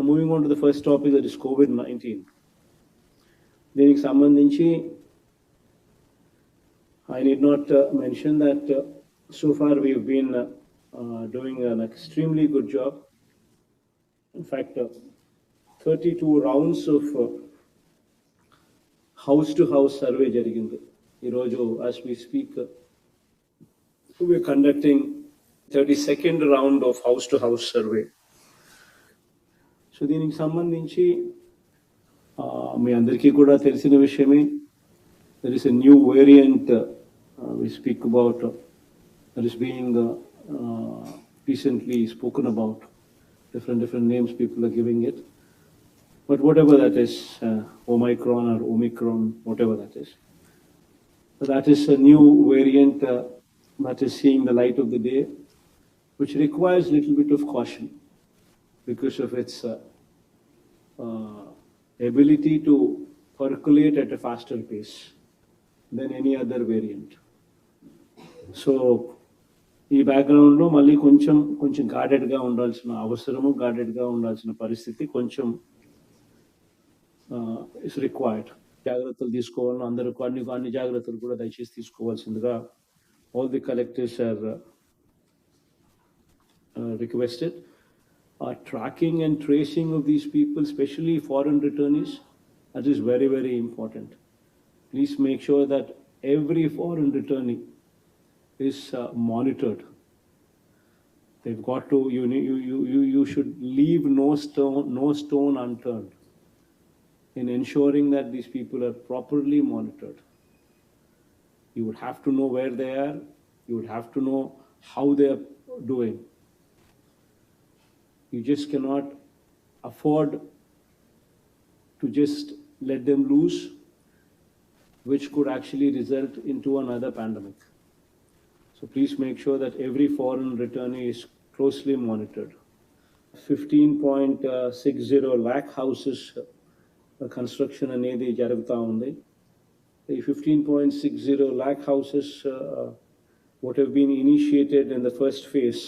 moving on to the first topic, that is COVID-19. దీనికి సంబంధించి I need not mention that so far we've been doing an extremely good job. In fact, 32 rounds of house-to-house survey జరిగింది. ఈరోజు as we speak, we're conducting 32nd round of house-to-house survey. So దీనికి సంబంధించి మీ అందరికీ కూడా తెలిసిన విషయమే, there is a new variant we speak about that is being recently spoken about. Different names people are giving it, but whatever that is, Omicron or Omicron, whatever that is, that is a new variant that is seeing the light of the day, which requires a little bit of caution because of its ability to percolate at a faster pace than any other variant. So ఈ బ్యాక్గ్రౌండ్లో మళ్ళీ కొంచెం గార్డెడ్గా ఉండాల్సిన అవసరము, గార్డెడ్గా ఉండాల్సిన పరిస్థితి కొంచెం is required. జాగ్రత్తలు తీసుకోవాలని అందరూ అన్ని జాగ్రత్తలు కూడా దయచేసి తీసుకోవాల్సిందిగా all the collectors are requested. Tracking and tracing of these people, especially foreign returnees, that is very, very important. Please make sure that every foreign returnee is monitored. They've got to, you should leave no stone unturned in ensuring that these people are properly monitored. You would have to know where they are. You would have to know how they are doing. You just cannot afford to just let them loose, which could actually result into another pandemic. So please make sure that every foreign returnee is closely monitored. 15.60 lakh houses construction అనేది జరుగుతూ ఉంది. The 15.60 lakh houses what have been initiated in the first phase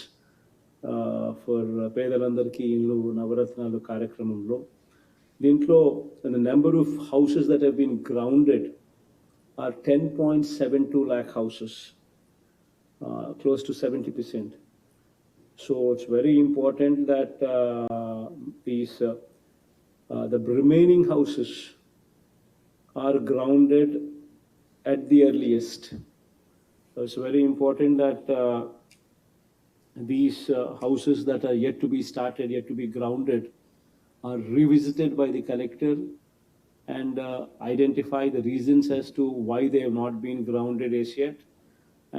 for పేదలందరికీ ఇల్లు నవరత్నాలు కార్యక్రమంలో, దీంట్లో the number of houses that have been grounded are 10.72 lakh houses, close to 70%. So it's very important that the remaining houses are grounded at the earliest. So it's very important that these houses that are yet to be started, yet to be grounded, are revisited by the collector and identify the reasons as to why they have not been grounded as yet,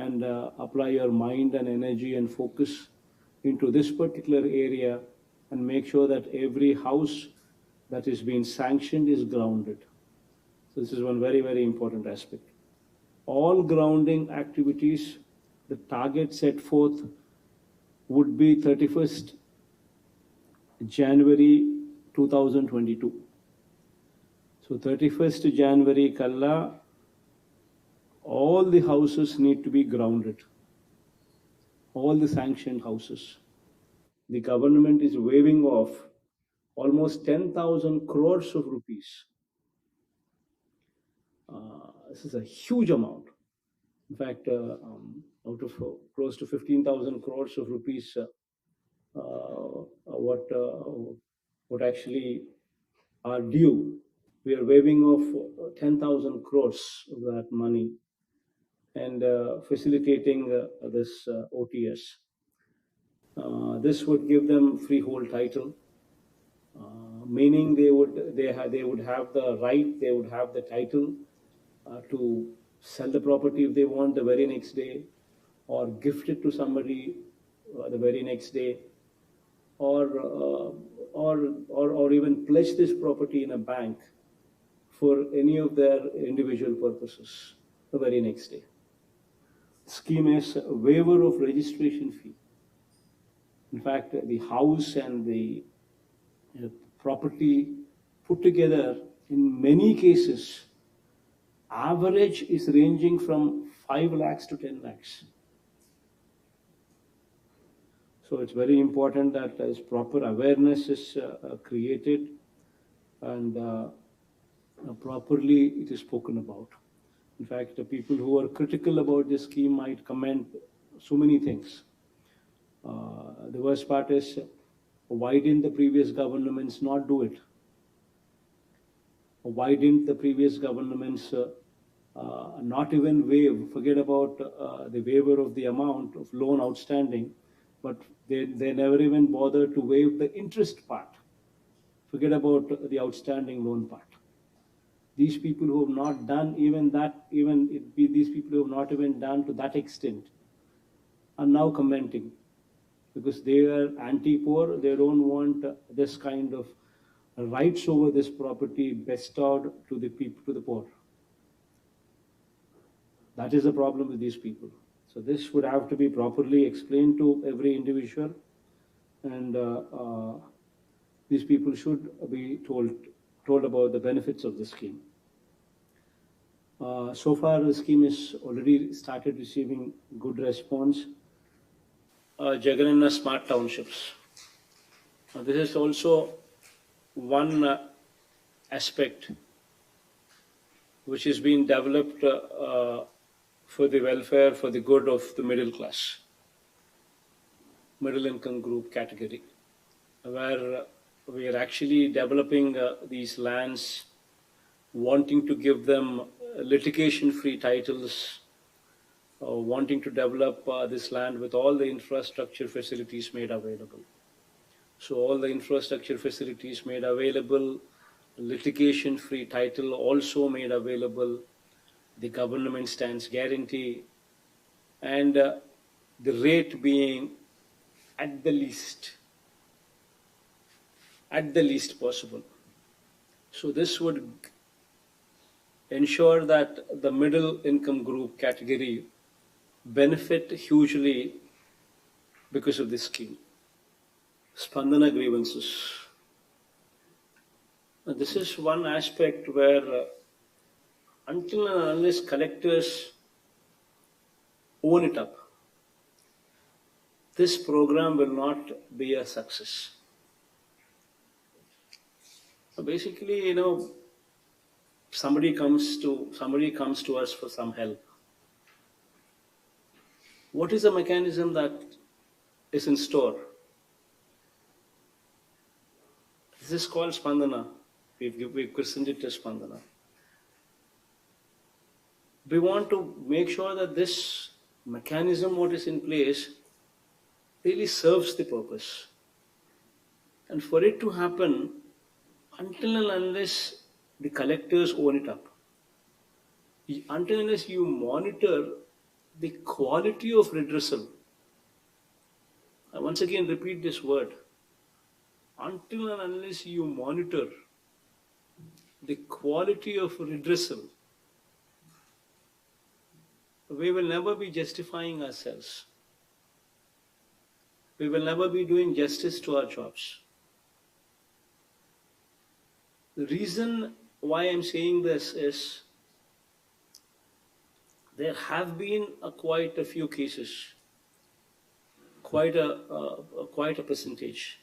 and apply your mind and energy and focus into this particular area and make sure that every house that is being sanctioned is grounded. So this is one very, very important aspect. All grounding activities, the target set forth would be 31st January 2022. So 31st January kalla, all the houses need to be grounded. All the sanctioned houses. The government is waiving off almost 10,000 crores of rupees. This is a huge amount. In fact, out of close to 15,000 crores of rupees, what actually are due, we are waiving off 10,000 crores of that money and facilitating this OTS. This would give them freehold title, meaning they would have the right, they would have the title to sell the property if they want the very next day, or gift it to somebody the very next day, or even pledge this property in a bank for any of their individual purposes the very next day. Scheme is a waiver of registration fee. In fact, the house and the property put together, in many cases, average is ranging from 5 lakhs to 10 lakhs. So it's very important that as proper awareness is created and properly it is spoken about. In fact, the people who are critical about this scheme might comment so many things. The worst part is, why didn't the previous governments not do it? Why didn't the previous governments not even waive, forget about the waiver of the amount of loan outstanding, but they never even bothered to waive the interest part. Forget about the outstanding loan part. These people who have not done even that, these people who have not even done to that extent are now commenting because they are anti-poor. They don't want this kind of rights over this property bestowed to the people, to the poor. That is the problem with these people. So this would have to be properly explained to every individual, and these people should be told about the benefits of the scheme. So far, the scheme is already started receiving good response. Jagannath Smart Townships. This is also one aspect which is being developed for the welfare, for the good of the middle class, middle income group category, where we are actually developing these lands, wanting to give them litigation-free titles, wanting to develop this land with all the infrastructure facilities made available. So all the infrastructure facilities made available, litigation-free title also made available, the government stands guarantee, and the rate being at the least possible. So this would ensure that the middle income group category benefit hugely because of this scheme. Spandana grievances. Now, this is one aspect where until and unless collectors own it up, this program will not be a success. So basically, somebody comes to us for some help. What is the mechanism that is in store? This is called Spandana. We've christened it as Spandana. We want to make sure that this mechanism, what is in place, really serves the purpose. And for it to happen, until and unless the collectors own it up, until and unless you monitor the quality of redressal, I once again repeat this word, until and unless you monitor the quality of redressal, we will never be justifying ourselves. We will never be doing justice to our jobs. The reason why I'm saying this is there have been quite a few cases, quite a percentage,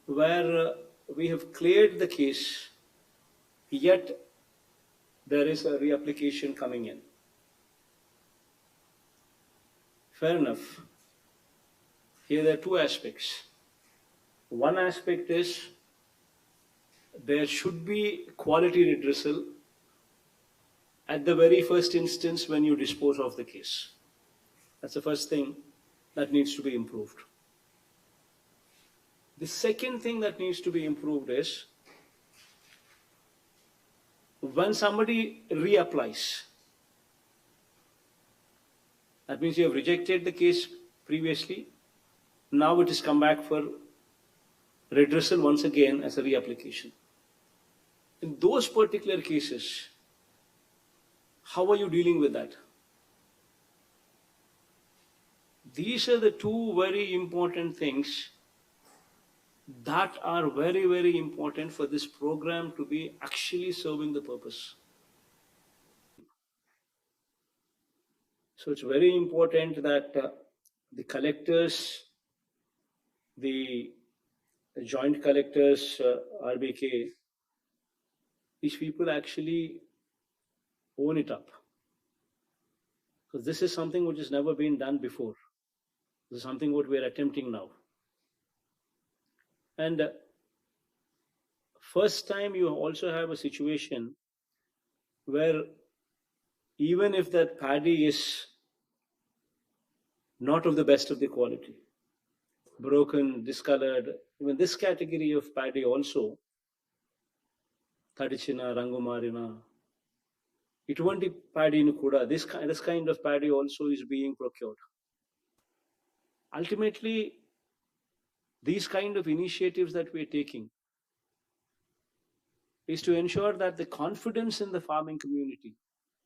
where we have cleared the case, yet there is a reapplication coming in. Fair enough. Here there are two aspects. One aspect is there should be quality redressal at the very first instance when you dispose of the case. That's the first thing that needs to be improved. The second thing that needs to be improved is when somebody reapplies. That means you have rejected the case previously. Now it has come back for redressal once again as a reapplication. In those particular cases, how are you dealing with that? These are the two very important things that are very, very important for this program to be actually serving the purpose. So it's very important that the collectors, the joint collectors, RBK, these people actually own it up. Because this is something which has never been done before. This is something what we are attempting now. And first time you also have a situation where even if that paddy is not of the best of the quality, broken, discolored, even this category of paddy also, Tadichina, Rangumarina, ఇటువంటి ప్యాడీని కూడా this kind of paddy also is being procured. Ultimately, these kind of initiatives that we are taking is to ensure that the confidence in the farming community,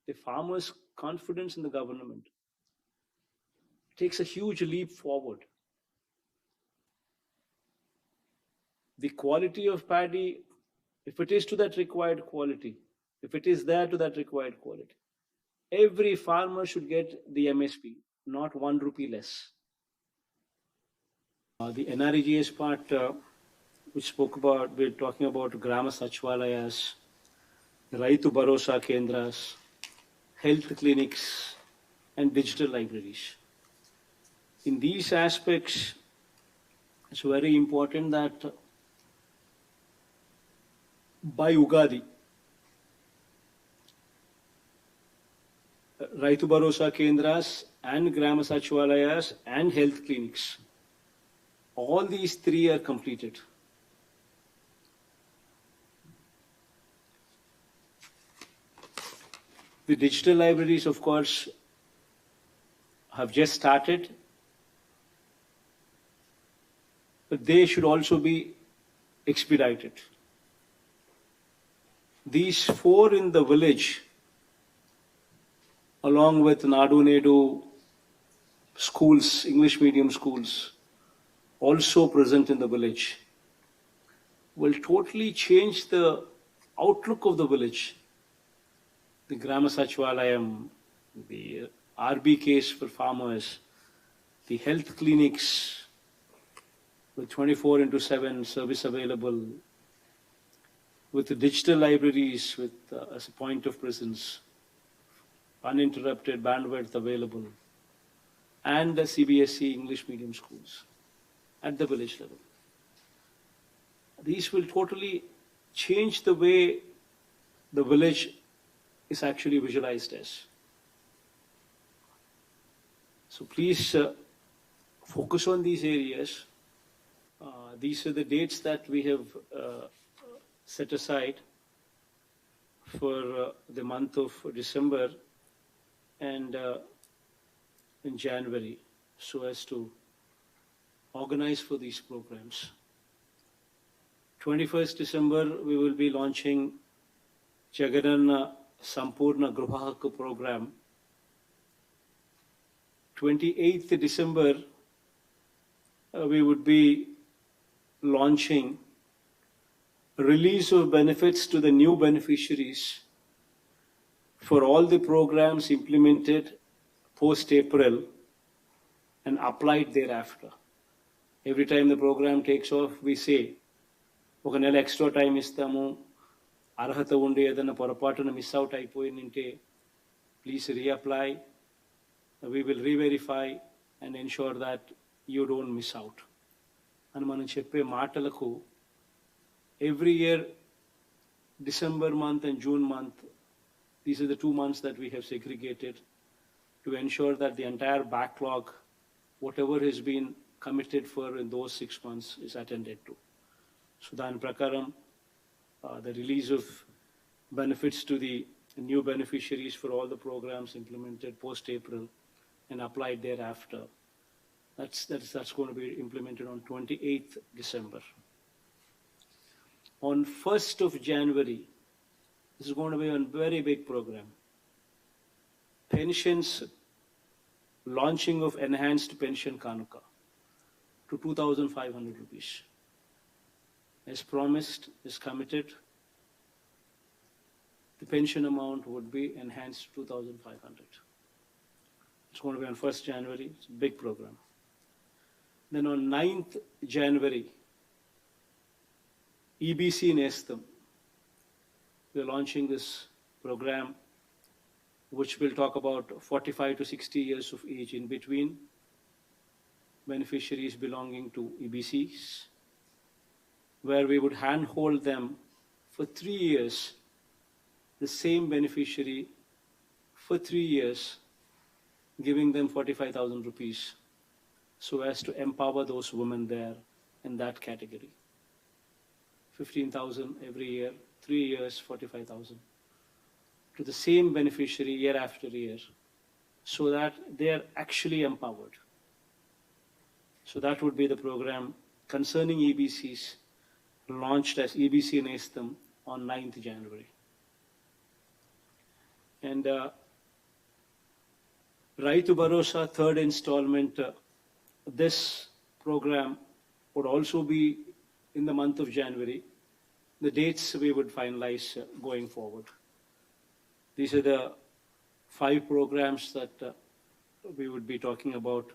the farmers' confidence in the government, takes a huge leap forward. The quality of paddy, if it is to that required quality, if it is there to that required quality, every farmer should get the MSP, not 1 rupee less. The NREGS part, which spoke about, we're talking about Grama Sachwalayas, Raitu Bharosa Kendras, health clinics, and digital libraries. In these aspects, it's very important that by Ugadi, Raitu Bharosa Kendras and Grama Sachwalayas and health clinics, all these three are completed. The digital libraries, of course, have just started, but they should also be expedited. These 4 in the village, along with Nadu Nedu schools, English medium schools, also present in the village, will totally change the outlook of the village. The Grama Sachwalayam, the RBKs for farmers, the health clinics with 24/7 service available, with the digital libraries with as a point of presence, uninterrupted bandwidth available, and the CBSE English medium schools at the village level. These will totally change the way the village is actually visualized as. So please focus on these areas. These are the dates that we have set aside for the month of December and in January, so as to organize for these programs. 21st December, we will be launching Jagananna Sampurna Gruha Hakku program. 28th December, we would be launching release of benefits to the new beneficiaries for all the programs implemented post-April and applied thereafter. Every time the program takes off, we say, ఒక నెల extra time ఇస్తాము, అర్హత ఉండి ఏదైనా పొరపాటున miss out అయిపోయిందంటే please reapply, we will re-verify and ensure that you don't miss out అని మనం చెప్పే మాటలకు every year, December month and June month, these are the 2 months that we have segregated to ensure that the entire backlog, whatever has been committed for in those 6 months, is attended to. So dan prakaram, the release of benefits to the new beneficiaries for all the programs implemented post-April and applied thereafter, that's going to be implemented on 28th December. On 1st of January, this is going to be a very big program. Pensions, launching of enhanced pension Kanuka to 2,500 rupees. As promised, is committed, the pension amount would be enhanced to 2,500. It's going to be on 1st January. It's a big program. Then on 9th January, EBC Nestam, we're launching this program which will talk about 45 to 60 years of age in between beneficiaries belonging to EBCs, where we would handhold them for 3 years, the same beneficiary for 3 years, giving them 45,000 rupees, so as to empower those women there in that category. 15,000 every year, 3 years, 45,000 to the same beneficiary year after year, so that they are actually empowered. So that would be the program concerning EBCs, launched as EBC Nestam on 9th January. And Raitu Bharosa third installment, this program would also be in the month of January. The dates we would finalize going forward. These are the 5 programs that we would be talking about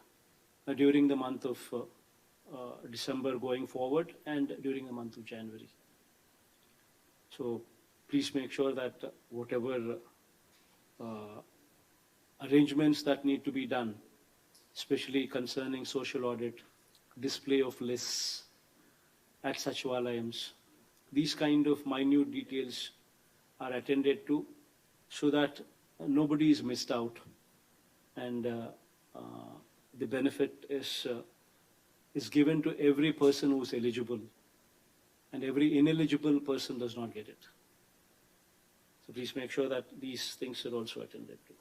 during the month of December going forward and during the month of January. So please make sure that whatever arrangements that need to be done, especially concerning social audit, display of lists at Sachivalayams, these kind of minute details are attended to, so that nobody is missed out, and the benefit is given to every person who is eligible, and every ineligible person does not get it. So please make sure that these things are also attended to.